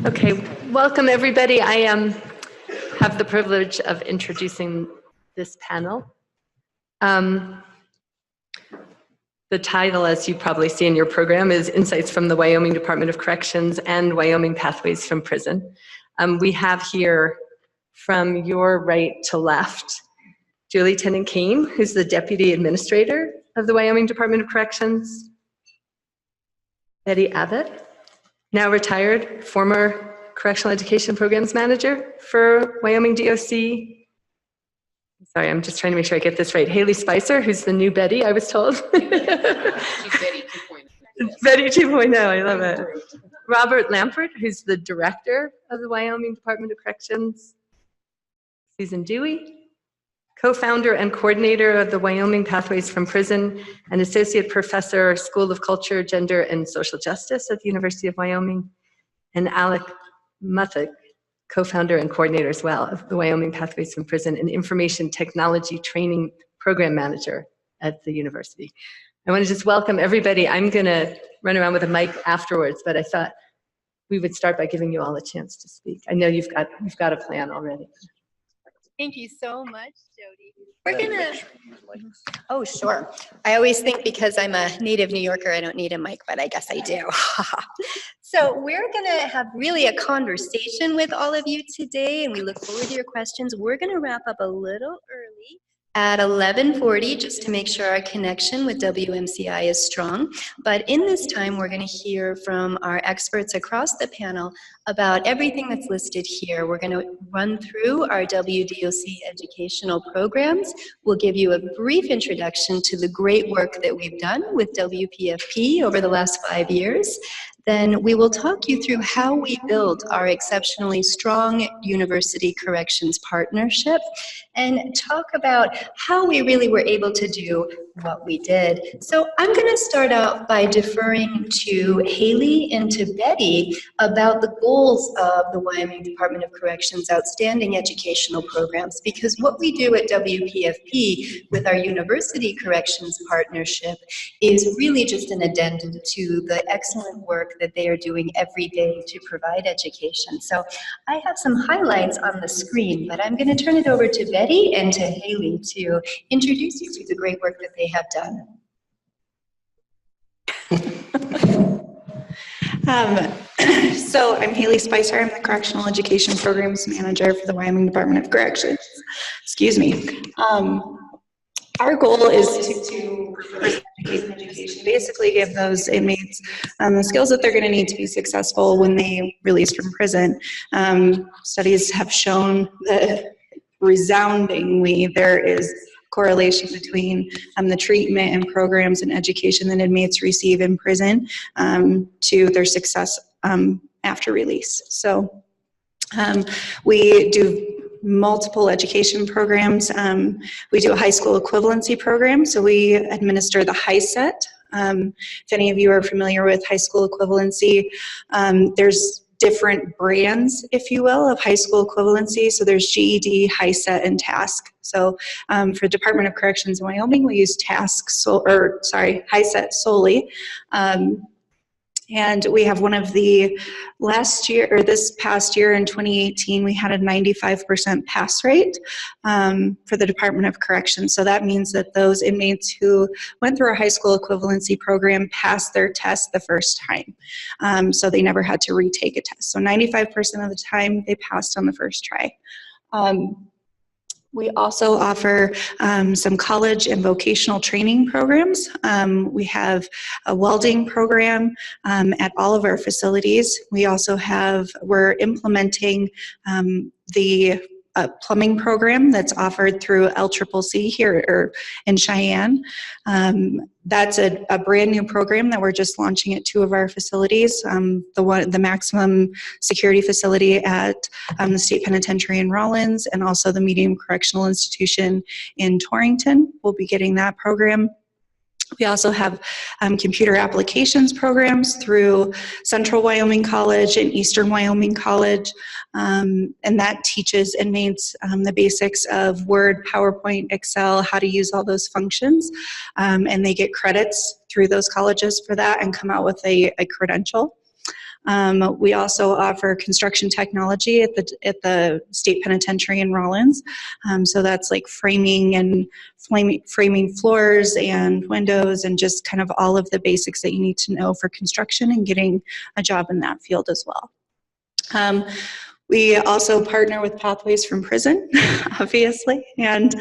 Okay, welcome everybody. I have the privilege of introducing this panel. The title, as you probably see in your program, is Insights from the Wyoming Department of Corrections and Wyoming Pathways from Prison. We have here, from your right to left, Julie Tennant-Caine, who's the Deputy Administrator of the Wyoming Department of Corrections. Betty Abbott, now retired, former Correctional Education Programs Manager for Wyoming DOC. Sorry, I'm just trying to make sure I get this right. Hayley Speiser, who's the new Betty, I was told. She's Betty 2.0. Betty 2.0, I love it. Robert Lampert, who's the Director of the Wyoming Department of Corrections. Susan Dewey, co-founder and coordinator of the Wyoming Pathways from Prison and Associate Professor, School of Culture, Gender, and Social Justice at the University of Wyoming. And Alec, Muthig, co-founder and coordinator as well of the Wyoming Pathways from Prison and Information Technology Training Program Manager at the university. I want to just welcome everybody. I'm going to run around with a mic afterwards, but I thought we would start by giving you all a chance to speak. I know you've got a plan already. Thank you so much, Jody. We're gonna, oh sure. I always think because I'm a native New Yorker, I don't need a mic, but I guess I do. So we're gonna have really a conversation with all of you today, and we look forward to your questions. We're gonna wrap up a little early at 11:40, just to make sure our connection with WMCI is strong. But in this time, we're going to hear from our experts across the panel about everything that's listed here. We're going to run through our WDOC educational programs. We'll give you a brief introduction to the great work that we've done with WPFP over the last 5 years. Then we will talk you through how we build our exceptionally strong university corrections partnership and talk about how we really were able to do what we did. So I'm going to start out by deferring to Hayley and to Betty about the goals of the Wyoming Department of Corrections outstanding educational programs, because what we do at WPFP with our university corrections partnership is really just an addendum to the excellent work that they are doing every day to provide education. So I have some highlights on the screen, but I'm going to turn it over to Betty and to Hayley to introduce you to the great work that they have done. So I'm Hayley Speiser. I'm the Correctional Education Programs Manager for the Wyoming Department of Corrections. Excuse me. Our goal is to education, basically give those inmates the skills that they're going to need to be successful when they release from prison. Studies have shown that resoundingly there is correlation between the treatment and programs and education that inmates receive in prison to their success after release. So we do multiple education programs. We do a high school equivalency program, so we administer the HiSET. If any of you are familiar with high school equivalency, there's different brands, if you will, of high school equivalency. So there's GED, HiSET, and TASC. So for Department of Corrections in Wyoming, we use HiSET solely. And we have one of the this past year in 2018, we had a 95% pass rate for the Department of Corrections. So that means that those inmates who went through our high school equivalency program passed their test the first time. So they never had to retake a test. So 95% of the time they passed on the first try. We also offer some college and vocational training programs. We have a welding program at all of our facilities. We also we're implementing the plumbing program that's offered through LCCC here in Cheyenne. That's a brand new program that we're just launching at 2 of our facilities. The maximum security facility at the State Penitentiary in Rawlins, and also the Medium Correctional Institution in Torrington. We'll be getting that program. We also have computer applications programs through Central Wyoming College and Eastern Wyoming College, and that teaches inmates the basics of Word, PowerPoint, Excel, how to use all those functions, and they get credits through those colleges for that and come out with a credential. We also offer construction technology at the state penitentiary in Rollins. So that's like framing and framing floors and windows and just kind of all of the basics that you need to know for construction and getting a job in that field as well. We also partner with Pathways from Prison, obviously, and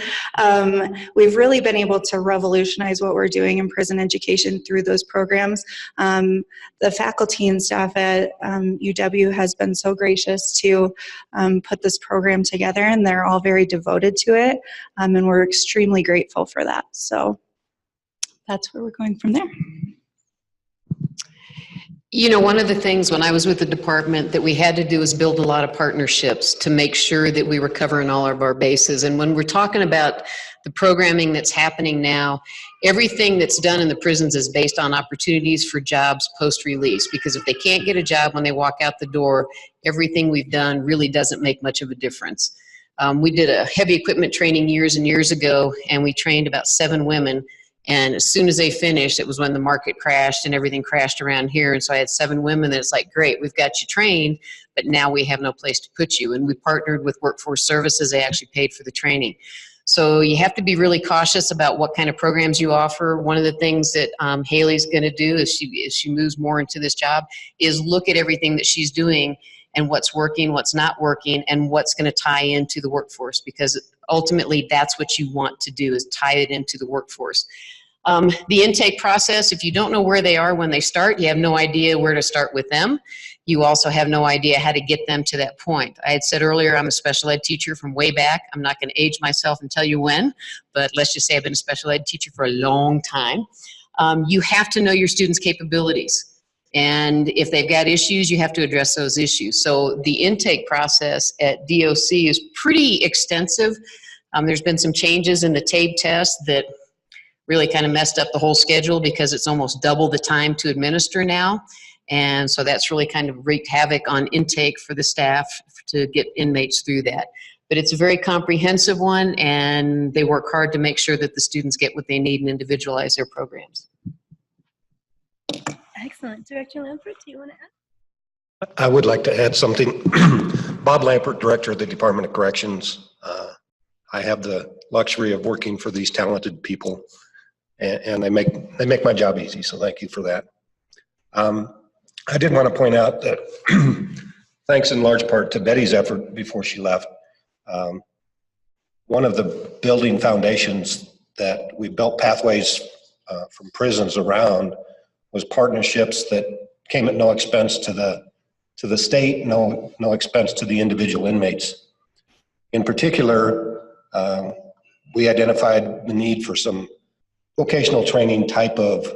we've really been able to revolutionize what we're doing in prison education through those programs. The faculty and staff at UW has been so gracious to put this program together, and they're all very devoted to it, and we're extremely grateful for that. So that's where we're going from there. You know, one of the things when I was with the department that we had to do is build a lot of partnerships to make sure that we were covering all of our bases. And when we're talking about the programming that's happening now, everything that's done in the prisons is based on opportunities for jobs post-release. Because if they can't get a job when they walk out the door, everything we've done really doesn't make much of a difference. We did a heavy equipment training years and years ago, and we trained about 7 women. And as soon as they finished, it was when the market crashed and everything crashed around here. And so I had 7 women that it's like, great, we've got you trained, but now we have no place to put you. And we partnered with Workforce Services. They actually paid for the training. So you have to be really cautious about what kind of programs you offer. One of the things that Hayley's going to do as she moves more into this job is look at everything that she's doing and what's working, what's not working, and what's going to tie into the workforce, because ultimately that's what you want to do, is tie it into the workforce. The intake process, if you don't know where they are when they start, you have no idea where to start with them. You also have no idea how to get them to that point. I had said earlier, I'm a special ed teacher from way back. I'm not going to age myself and tell you when, but let's just say I've been a special ed teacher for a long time. You have to know your students' capabilities. And if they've got issues, you have to address those issues. So the intake process at DOC is pretty extensive. There's been some changes in the TABE test that really kind of messed up the whole schedule, because it's almost double the time to administer now. And so that's really kind of wreaked havoc on intake for the staff to get inmates through that. But it's a very comprehensive one, and they work hard to make sure that the students get what they need and individualize their programs. Excellent. Director Lampert, do you want to add? I would like to add something. Bob Lampert, Director of the Department of Corrections. I have the luxury of working for these talented people, and they make my job easy, so thank you for that. I did want to point out that thanks in large part to Betty's effort before she left, one of the building foundations that we built pathways from prisons around was partnerships that came at no expense to the state, no expense to the individual inmates. In particular, we identified the need for some vocational training type of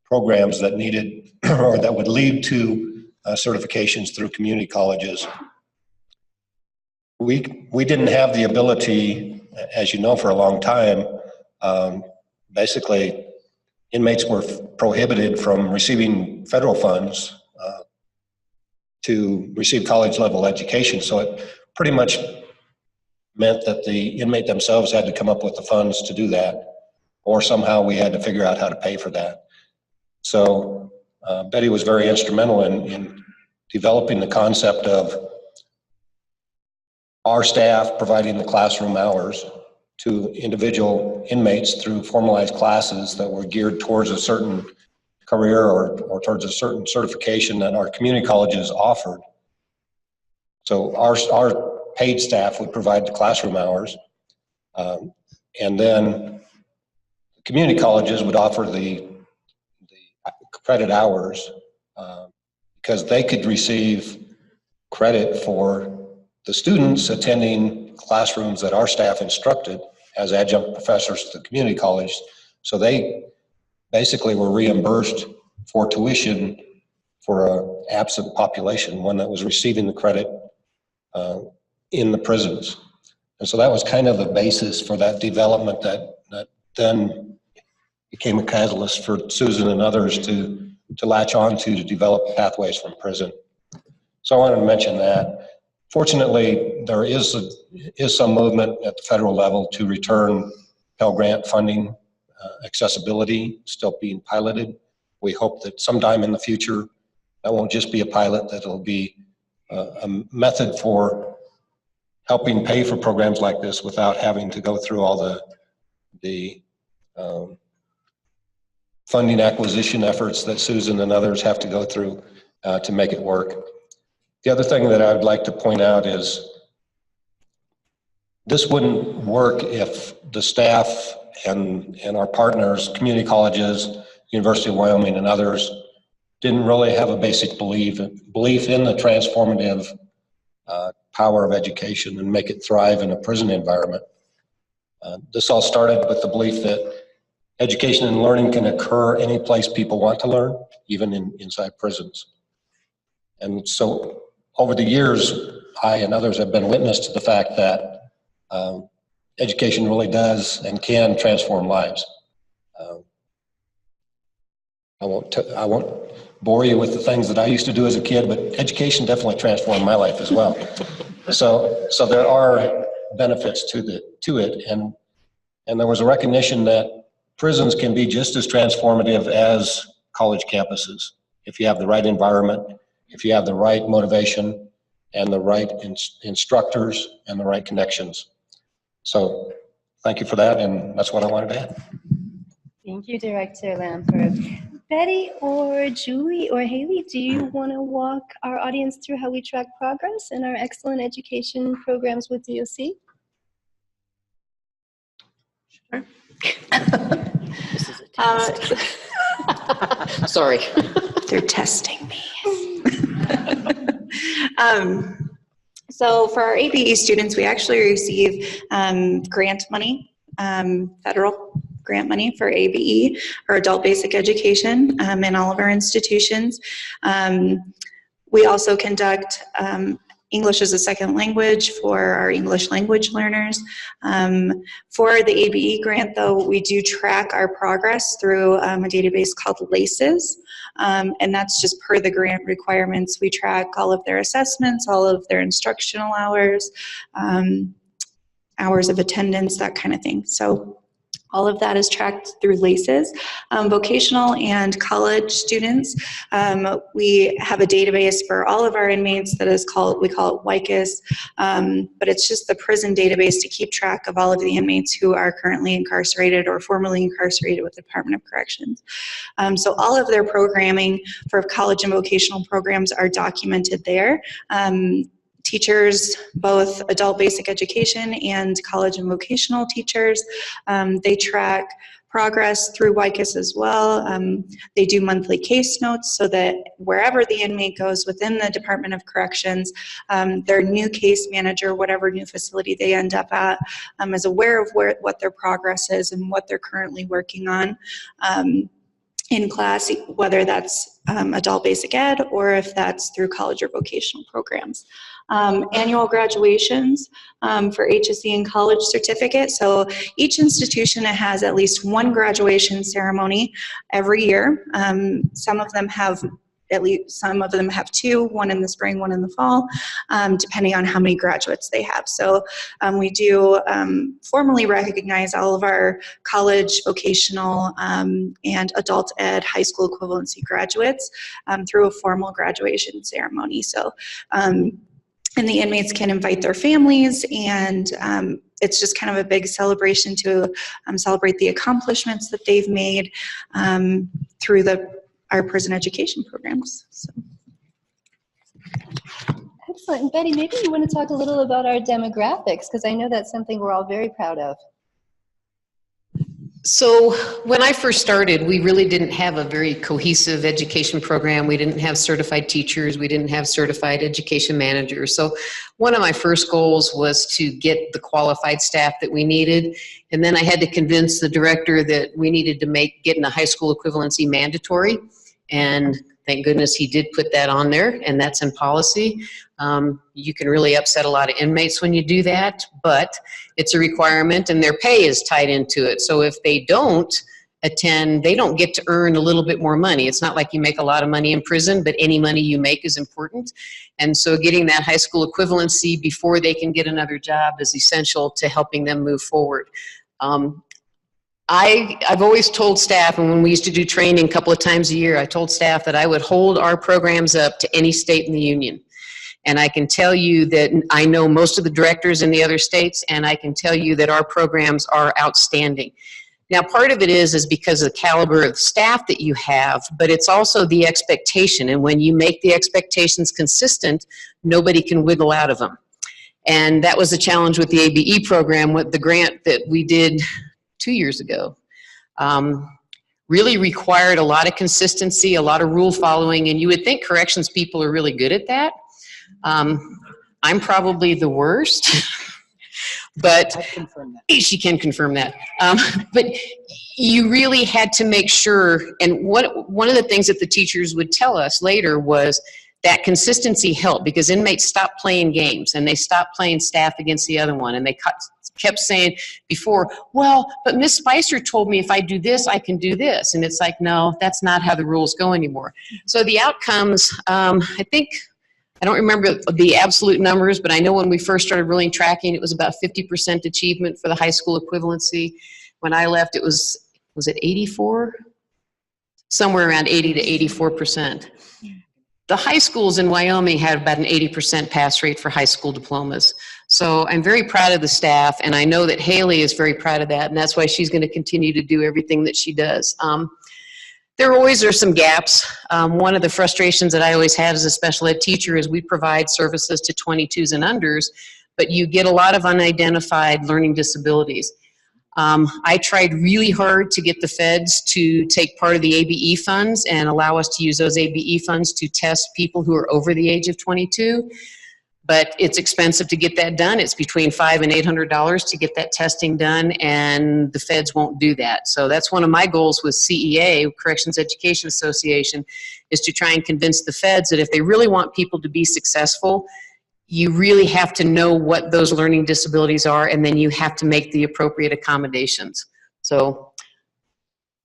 programs that needed or that would lead to certifications through community colleges. We didn't have the ability, as you know, for a long time. Basically, inmates were prohibited from receiving federal funds to receive college level education. So it pretty much meant that the inmate themselves had to come up with the funds to do that, or somehow we had to figure out how to pay for that. So Betty was very instrumental in developing the concept of our staff providing the classroom hours to individual inmates through formalized classes that were geared towards a certain career or towards a certain certification that our community colleges offered. So our paid staff would provide the classroom hours, and then the community colleges would offer the credit hours because they could receive credit for the students attending classrooms that our staff instructed as adjunct professors to the community college. So they basically were reimbursed for tuition for an absent population, one that was receiving the credit in the prisons. And so that was kind of the basis for that development that then became a catalyst for Susan and others to latch on to develop pathways from prison. So I wanted to mention that. Fortunately, there is some movement at the federal level to return Pell Grant funding, accessibility still being piloted. We hope that sometime in the future That won't just be a pilot, that'll be a method for helping pay for programs like this without having to go through all the funding acquisition efforts that Susan and others have to go through to make it work. The other thing that I would like to point out is this wouldn't work if the staff and our partners, community colleges, University of Wyoming and others, didn't really have a basic belief in the transformative power of education and make it thrive in a prison environment. This all started with the belief that education and learning can occur any place people want to learn, even inside prisons. And so over the years, I and others have been witness to the fact that education really does and can transform lives. I won't bore you with the things that I used to do as a kid, but education definitely transformed my life as well. So there are benefits to it, and there was a recognition that prisons can be just as transformative as college campuses if you have the right environment, if you have the right motivation, and the right instructors and the right connections. So thank you for that, and that's what I wanted to add. Thank you, Director Lampert. Betty or Julie or Hayley, do you want to walk our audience through how we track progress in our excellent education programs with DOC? Sure. This is a test. Sorry. They're testing me. So for our ABE students, we actually receive grant money, federal grant money for ABE, or adult basic education, in all of our institutions. We also conduct English as a second language for our English language learners. For the ABE grant, though, we do track our progress through a database called LACES, and that's just per the grant requirements. We track all of their assessments, all of their instructional hours, hours of attendance, that kind of thing. So all of that is tracked through LACES. Vocational and college students, we have a database for all of our inmates that is called, we call it WICUS, but it's just the prison database to keep track of all of the inmates who are currently incarcerated or formerly incarcerated with the Department of Corrections. So all of their programming for college and vocational programs are documented there. Teachers, both adult basic education and college and vocational teachers, they track progress through WICUS as well. They do monthly case notes so that wherever the inmate goes within the Department of Corrections, their new case manager, whatever new facility they end up at, is aware of what their progress is and what they're currently working on in class, whether that's adult basic ed or if that's through college or vocational programs. Annual graduations for HSE and college certificate. So each institution has at least one graduation ceremony every year. Some of them have two, one in the spring, one in the fall, depending on how many graduates they have. So we do formally recognize all of our college, vocational, and adult ed high school equivalency graduates through a formal graduation ceremony. So, and the inmates can invite their families, and it's just kind of a big celebration to celebrate the accomplishments that they've made through our prison education programs. So. Excellent. And Betty, maybe you want to talk a little about our demographics, because I know that's something we're all very proud of. So when I first started, we really didn't have a very cohesive education program. We didn't have certified teachers. We didn't have certified education managers. So one of my first goals was to get the qualified staff that we needed. And then I had to convince the director that we needed to getting a high school equivalency mandatory. And thank goodness he did put that on there, and that's in policy. You can really upset a lot of inmates when you do that, but it's a requirement and their pay is tied into it. So if they don't attend, they don't get to earn a little bit more money. It's not like you make a lot of money in prison, but any money you make is important. And so getting that high school equivalency before they can get another job is essential to helping them move forward. I've always told staff, and when we used to do training a couple of times a year, I told staff that I would hold our programs up to any state in the union. And I can tell you that I know most of the directors in the other states, and I can tell you that our programs are outstanding. Now, part of it is because of the caliber of staff that you have, but it's also the expectation. And when you make the expectations consistent, nobody can wiggle out of them. And that was the challenge with the ABE program, with the grant that we did 2 years ago. Really required a lot of consistency, a lot of rule following, and you would think corrections people are really good at that. I'm probably the worst, but she can confirm that. But you really had to make sure, and one of the things that the teachers would tell us later was that consistency helped, because inmates stopped playing games and they stopped playing staff against the other one, and they kept saying before, well, but Miss Speiser told me if I do this, I can do this. And it's like, no, that's not how the rules go anymore. So the outcomes, I think, I don't remember the absolute numbers, but I know when we first started really tracking, it was about 50% achievement for the high school equivalency. When I left, it was it 84? Somewhere around 80 to 84%. The high schools in Wyoming had about an 80% pass rate for high school diplomas. So I'm very proud of the staff, and I know that Hayley is very proud of that, and that's why she's going to continue to do everything that she does. There always are some gaps. One of the frustrations that I always had as a special ed teacher is we provide services to 22s and unders, but you get a lot of unidentified learning disabilities. I tried really hard to get the feds to take part of the ABE funds and allow us to use those ABE funds to test people who are over the age of 22. But it's expensive to get that done. It's between $500 and $800 to get that testing done, and the feds won't do that. So that's one of my goals with CEA, Corrections Education Association, is to try and convince the feds that if they really want people to be successful, you really have to know what those learning disabilities are, and then you have to make the appropriate accommodations. So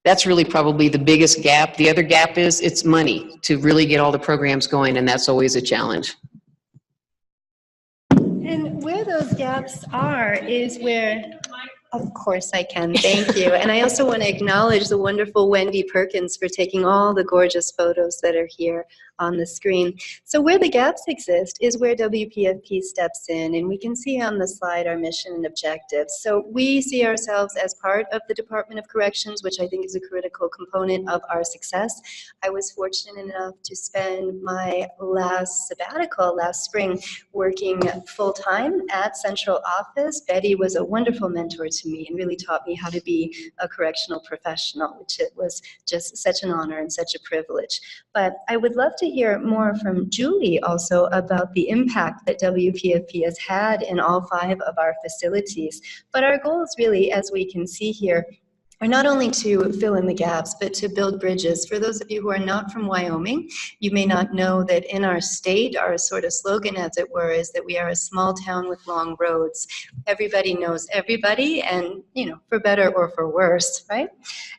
that's really probably the biggest gap. The other gap is it's money to really get all the programs going, and that's always a challenge. And where those gaps are is where, of course I can, thank you. And I also want to acknowledge the wonderful Wendy Perkins for taking all the gorgeous photos that are here on the screen. So where the gaps exist is where WPFP steps in, and we can see on the slide our mission and objectives. So we see ourselves as part of the Department of Corrections, which I think is a critical component of our success. I was fortunate enough to spend my last sabbatical last spring working full-time at central office. Betty was a wonderful mentor to me and really taught me how to be a correctional professional, which it was just such an honor and such a privilege. But I would love to hear more from Julie also about the impact that WPFP has had in all 5 of our facilities. But our goals really, as we can see here, are not only to fill in the gaps, but to build bridges. For those of you who are not from Wyoming, you may not know that in our state, our sort of slogan, as it were, is that we are a small town with long roads. Everybody knows everybody, and, you know, for better or for worse, right?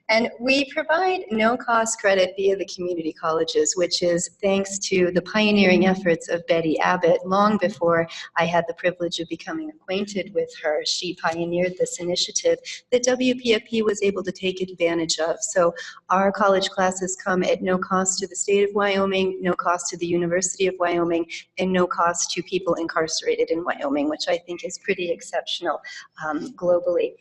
And we provide no-cost credit via the community colleges, which is thanks to the pioneering efforts of Betty Abbott. Long before I had the privilege of becoming acquainted with her, she pioneered this initiative that WPFP was able to take advantage of. So our college classes come at no cost to the state of Wyoming, no cost to the University of Wyoming, and no cost to people incarcerated in Wyoming, which I think is pretty exceptional globally.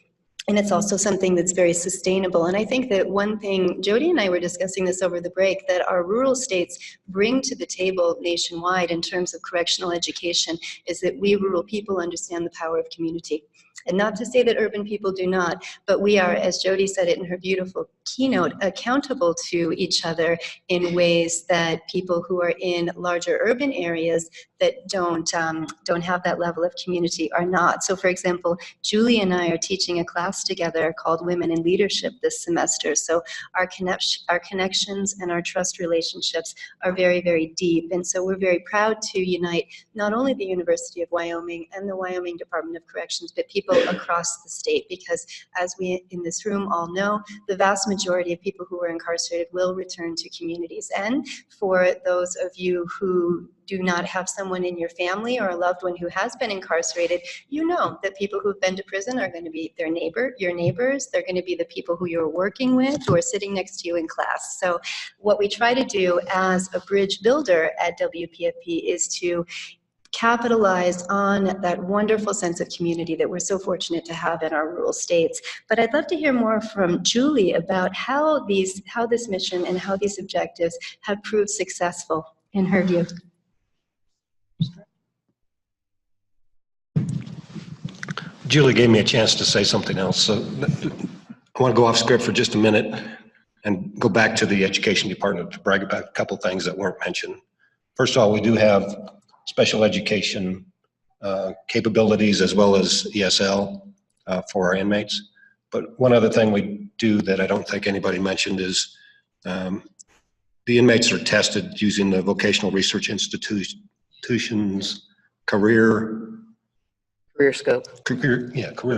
And it's also something that's very sustainable. And I think that one thing, Jody and I were discussing this over the break, that our rural states bring to the table nationwide in terms of correctional education is that we rural people understand the power of community. And not to say that urban people do not, but we are, as Jody said it in her beautiful keynote, accountable to each other in ways that people who are in larger urban areas that don't have that level of community are not. So for example, Julie and I are teaching a class together called Women in Leadership this semester. So our connections and our trust relationships are very, very deep. And so we're very proud to unite not only the University of Wyoming and the Wyoming Department of Corrections, but people people across the state, because as we in this room all know, the vast majority of people who are incarcerated will return to communities. And for those of you who do not have someone in your family or a loved one who has been incarcerated, you know that people who've been to prison are going to be your neighbors, they're going to be the people who you're working with, who are sitting next to you in class. So what we try to do as a bridge builder at WPFP is to capitalize on that wonderful sense of community that we're so fortunate to have in our rural states. But I'd love to hear more from Julie about how this mission and how these objectives have proved successful in her view. Julie gave me a chance to say something else, so I want to go off script for just a minute and go back to the education department to brag about a couple things that weren't mentioned. First of all, we do have special education capabilities as well as ESL for our inmates. But one other thing we do that I don't think anybody mentioned is the inmates are tested using the Vocational Research Institution's career scope.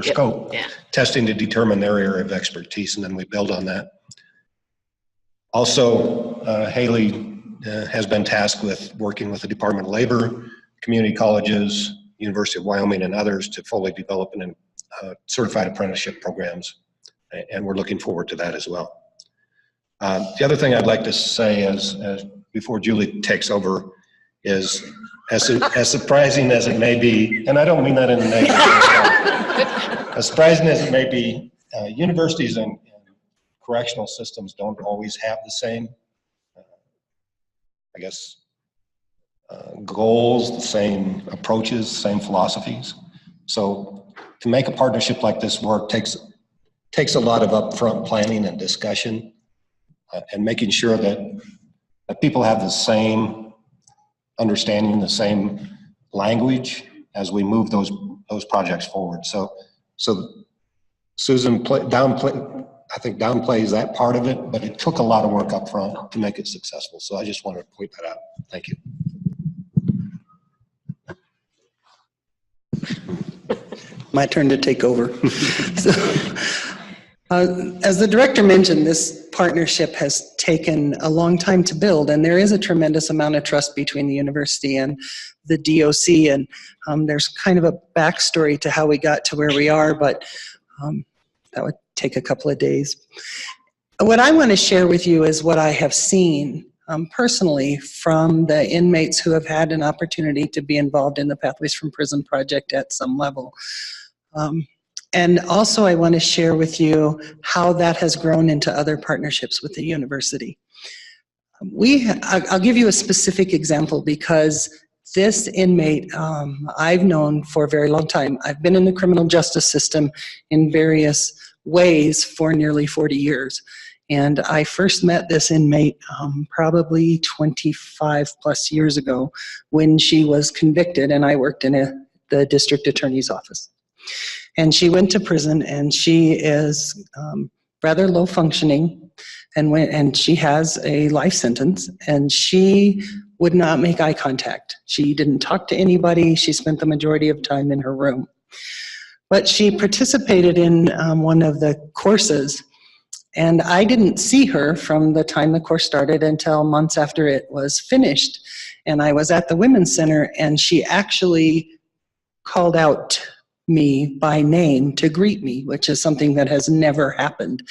Scope testing to determine their area of expertise, and then we build on that. Also, Hayley has been tasked with working with the Department of Labor, community colleges, University of Wyoming, and others to fully develop certified apprenticeship programs, and we're looking forward to that as well. The other thing I'd like to say is before Julie takes over is, as surprising as it may be, and I don't mean that in a negative way, as surprising as it may be, universities and correctional systems don't always have the same, goals, the same approaches, same philosophies. So to make a partnership like this work takes a lot of upfront planning and discussion, and making sure that people have the same understanding, the same language as we move those projects forward. So Susan downplays that part of it, but it took a lot of work up front to make it successful. So I just wanted to point that out. Thank you. My turn to take over. As the director mentioned, this partnership has taken a long time to build, and there is a tremendous amount of trust between the university and the DOC, and there's kind of a backstory to how we got to where we are, but that would take a couple of days. What I want to share with you is what I have seen personally from the inmates who have had an opportunity to be involved in the Pathways from Prison project at some level. And also I want to share with you how that has grown into other partnerships with the university. I'll give you a specific example because this inmate I've known for a very long time. I've been in the criminal justice system in various ways for nearly 40 years. And I first met this inmate probably 25 plus years ago when she was convicted, and I worked in the district attorney's office. And she went to prison, and she is rather low functioning, and she has a life sentence, and she would not make eye contact. She didn't talk to anybody. She spent the majority of time in her room. But she participated in one of the courses, and I didn't see her from the time the course started until months after it was finished. And I was at the Women's Center, and she actually called out me by name to greet me, which is something that has never happened.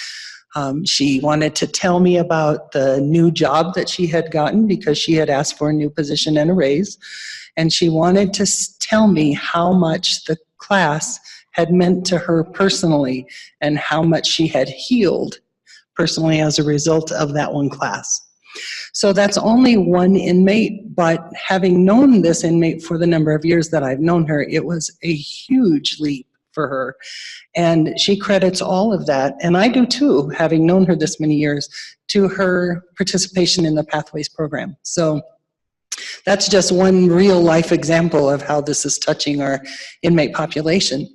She wanted to tell me about the new job that she had gotten because she had asked for a new position and a raise. And she wanted to tell me how much the class had meant to her personally and how much she had healed personally as a result of that one class. So that's only one inmate, but having known this inmate for the number of years that I've known her, it was a huge leap for her. And she credits all of that, and I do too, having known her this many years, to her participation in the Pathways program. So that's just one real life example of how this is touching our inmate population.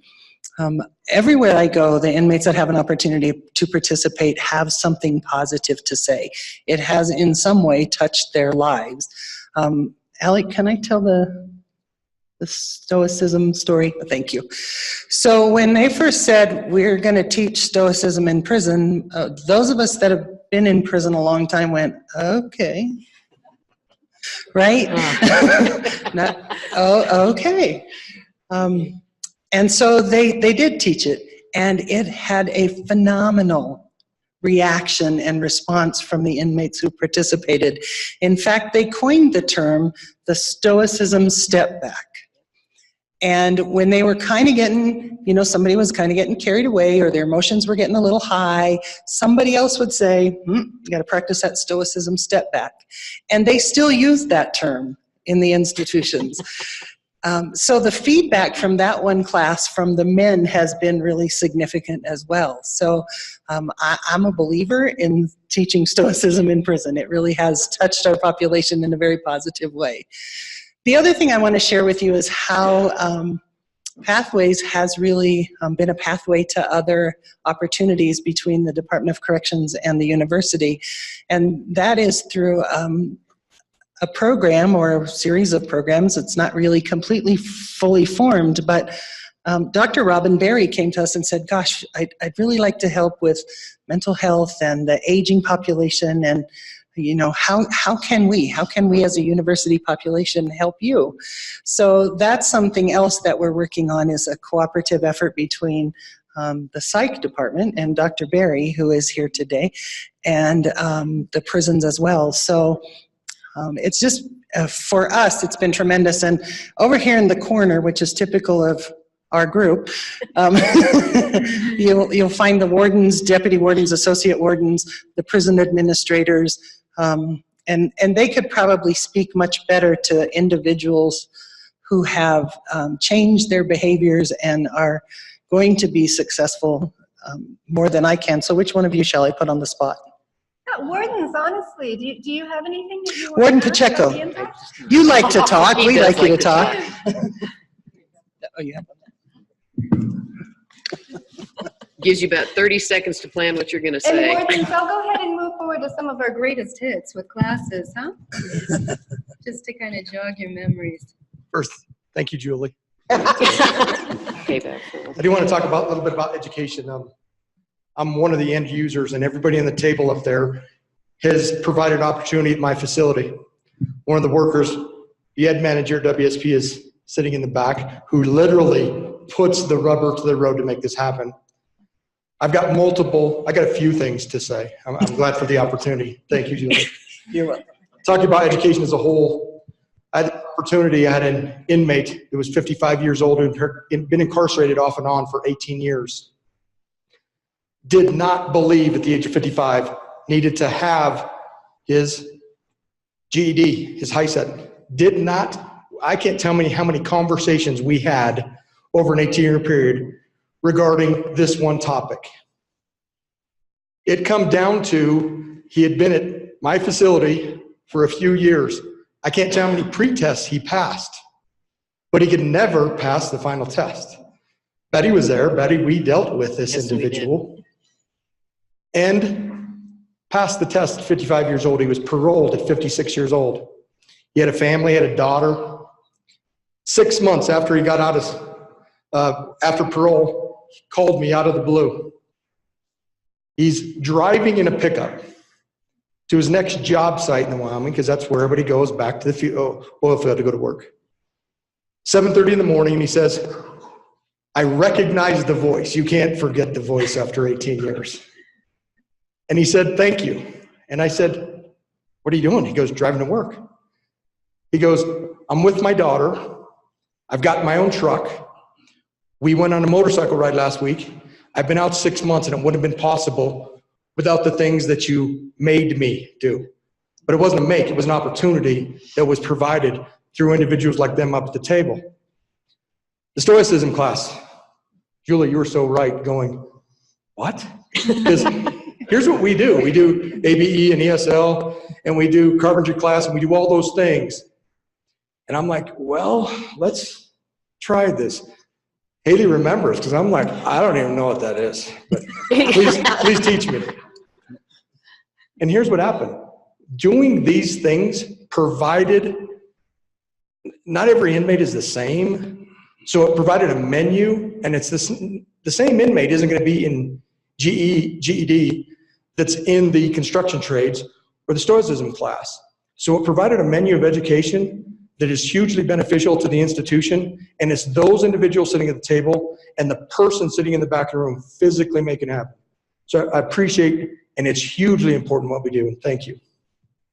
Everywhere I go, the inmates that have an opportunity to participate have something positive to say. It has in some way touched their lives. Alec, can I tell the The Stoicism Story. Thank you. So when they first said we're going to teach Stoicism in prison, those of us that have been in prison a long time went, okay. Right? Okay. And so they did teach it, and it had a phenomenal reaction and response from the inmates who participated. In fact, they coined the term the Stoicism step back. And when they were kind of getting, somebody was kind of getting carried away or their emotions were getting a little high, somebody else would say, you got to practice that Stoicism step back. And they still use that term in the institutions. So the feedback from that one class from the men has been really significant as well. So I'm a believer in teaching Stoicism in prison. It really has touched our population in a very positive way. The other thing I want to share with you is how Pathways has really been a pathway to other opportunities between the Department of Corrections and the university. And that is through a program or a series of programs. It's not really completely fully formed, but Dr. Robin Berry came to us and said, gosh, I'd really like to help with mental health and the aging population, and how can we as a university population help you? So that's something else that we're working on, is a cooperative effort between the psych department and Dr. Berry, who is here today, and the prisons as well. So it's just, for us, it's been tremendous. And over here in the corner, which is typical of our group, you'll find the wardens, deputy wardens, associate wardens, the prison administrators, and they could probably speak much better to individuals who have changed their behaviors and are going to be successful more than I can. So which one of you shall I put on the spot? Wardens, honestly, do you have anything that you want Warden to add Pacheco, about the impact? you like to talk. He We does like you to like to talk. talk. Oh, you have Gives you about 30 seconds to plan what you're going to And say. Wardens, I'll go ahead and move forward to some of our greatest hits with classes, huh? Just to kind of jog your memories. First, thank you, Julie. Payback. I do want to talk a little bit about education. I'm one of the end users, and everybody on the table up there has provided an opportunity at my facility. One of the workers, the ed manager at WSP, is sitting in the back, who literally puts the rubber to the road to make this happen. I got a few things to say. I'm glad for the opportunity. Thank you, Julie. You're welcome. Talking about education as a whole, I had the opportunity, I had an inmate who was 55 years old and had been incarcerated off and on for 18 years. Did not believe at the age of 55 needed to have his GED, his high set. Did not, I can't tell you how many conversations we had over an 18-year period regarding this one topic. It come down to, he had been at my facility for a few years. I can't tell how many pre-tests he passed, but he could never pass the final test. Betty was there. Betty, we dealt with this individual. And passed the test at 55 years old. He was paroled at 56 years old. He had a family, had a daughter. 6 months after he got out after parole, he called me out of the blue. He's driving in a pickup to his next job site in Wyoming, because that's where everybody goes, back to the oil field to go to work. 7:30 in the morning, and he says, I recognize the voice. You can't forget the voice after 18 years. And he said, thank you. And I said, what are you doing? He goes, driving to work. He goes, I'm with my daughter. I've got my own truck. We went on a motorcycle ride last week. I've been out 6 months, and it wouldn't have been possible without the things that you made me do. But it wasn't a make, it was an opportunity that was provided through individuals like them up at the table. The Stoicism class. Julie, you were so right, going, what? Because here's what we do. We do ABE and ESL, and we do carpentry class, and we do all those things. And I'm like, well, let's try this. Hayley remembers, because I'm like, I don't even know what that is. But please teach me. And here's what happened. Doing these things provided not every inmate is the same. So it provided a menu, and it's the same inmate isn't going to be in GED that's in the construction trades or the Stoicism class. So it provided a menu of education that is hugely beneficial to the institution, and it's those individuals sitting at the table and the person sitting in the back of the room physically making it happen. So I appreciate, and it's hugely important what we do, and thank you.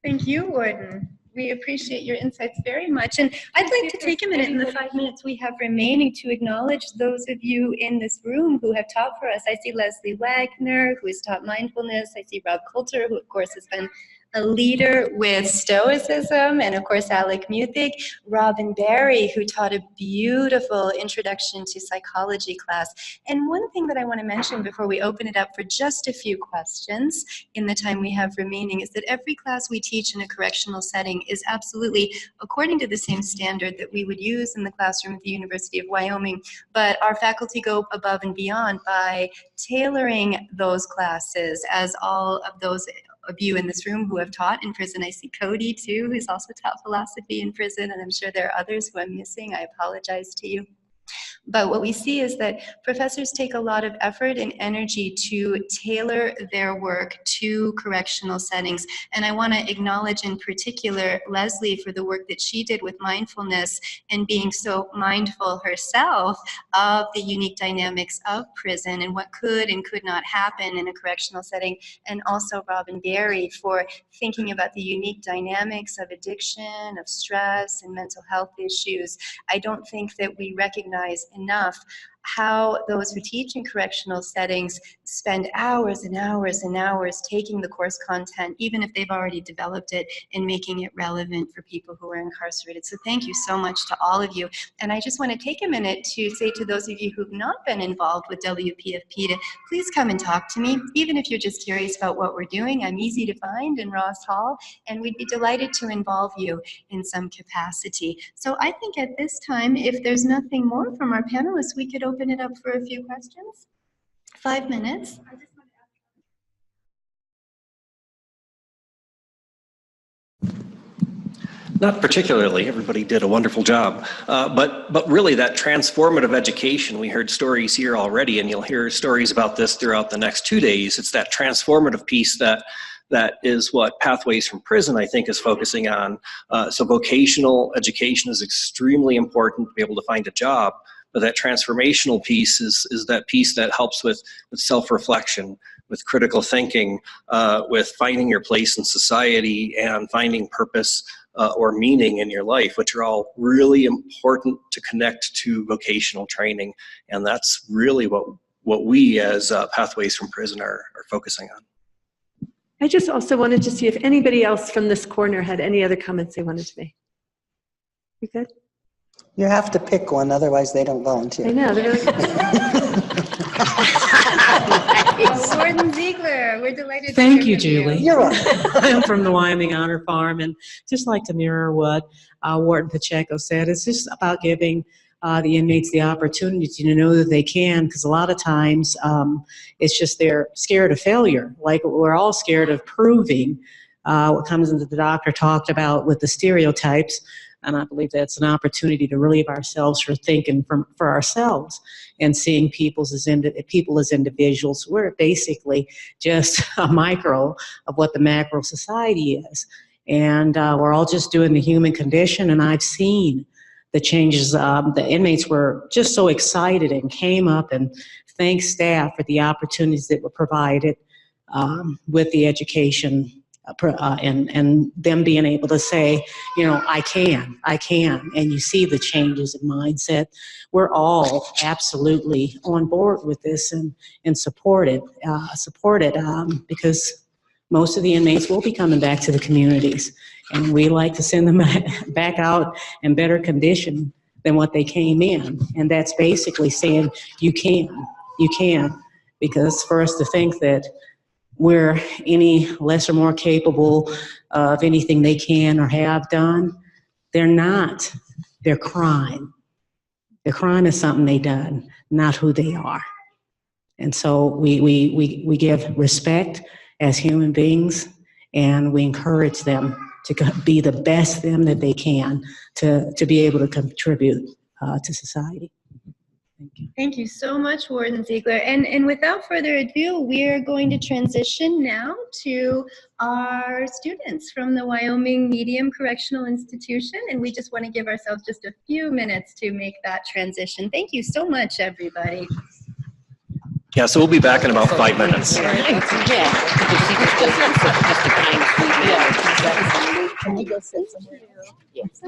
Thank you, Warden. We appreciate your insights very much. And I'd like to take a minute in the 5 minutes we have remaining to acknowledge those of you in this room who have taught for us. I see Leslie Wagner, who has taught mindfulness. I see Rob Coulter, who of course has been a leader with Stoicism, and of course Alec Muthig, Robin Barry, who taught a beautiful introduction to psychology class. And one thing that I want to mention before we open it up for just a few questions in the time we have remaining is that every class we teach in a correctional setting is absolutely according to the same standard that we would use in the classroom at the University of Wyoming, but our faculty go above and beyond by tailoring those classes, as all of those of you in this room who have taught in prison. I see Cody too, who's also taught philosophy in prison, and I'm sure there are others who I'm missing. I apologize to you. But what we see is that professors take a lot of effort and energy to tailor their work to correctional settings. And I want to acknowledge in particular Leslie for the work that she did with mindfulness and being so mindful herself of the unique dynamics of prison and what could and could not happen in a correctional setting. And also Robin Barry for thinking about the unique dynamics of addiction, of stress, and mental health issues. I don't think that we recognize enough how those who teach in correctional settings spend hours and hours and hours taking the course content, even if they've already developed it, and making it relevant for people who are incarcerated. So thank you so much to all of you. And I just want to take a minute to say to those of you who've not been involved with WPFP to please come and talk to me, even if you're just curious about what we're doing. I'm easy to find in Ross Hall, and we'd be delighted to involve you in some capacity. So I think at this time, if there's nothing more from our panelists, we could open it up for a few questions. 5 minutes. Not particularly. Everybody did a wonderful job. But really that transformative education, we heard stories here already, and you'll hear stories about this throughout the next 2 days. It's that transformative piece that is what Pathways from Prison, I think, is focusing on. So vocational education is extremely important to be able to find a job. But that transformational piece is that piece that helps with self-reflection, with critical thinking, with finding your place in society and finding purpose or meaning in your life, which are all really important to connect to vocational training. And that's really what we as Pathways from Prison are focusing on. I just also wanted to see if anybody else from this corner had any other comments they wanted to make. You good? You have to pick one, otherwise they don't volunteer. I know. They're Warden Ziegler, we're delighted Thank to you, hear from Julie. You're welcome. I'm from the Wyoming Honor Farm, and just like to mirror what Warden Pacheco said, it's just about giving the inmates the opportunity to know that they can, because a lot of times it's just they're scared of failure. Like we're all scared of proving what comes into the doctor talked about with the stereotypes. And I believe that's an opportunity to relieve ourselves for thinking for ourselves and seeing people as individuals. We're basically just a micro of what the macro society is. And we're all just doing the human condition. And I've seen the changes. The inmates were just so excited and came up and thanked staff for the opportunities that were provided with the education. And them being able to say, I can, and you see the changes in mindset. We're all absolutely on board with this and support it because most of the inmates will be coming back to the communities, and we like to send them back out in better condition than what they came in. And that's basically saying you can, because for us to think that we're any less or more capable of anything they can or have done, they're not. They're crime. Their crime is something they done, not who they are. And so we give respect as human beings and we encourage them to be the best them that they can to be able to contribute to society. Thank you. Thank you so much, Warden Ziegler. And without further ado, we are going to transition now to our students from the Wyoming Medium Correctional Institution. And we just want to give ourselves just a few minutes to make that transition. Thank you so much, everybody. Yeah, so we'll be back in about 5 minutes. Can we go sit somewhere? Yes.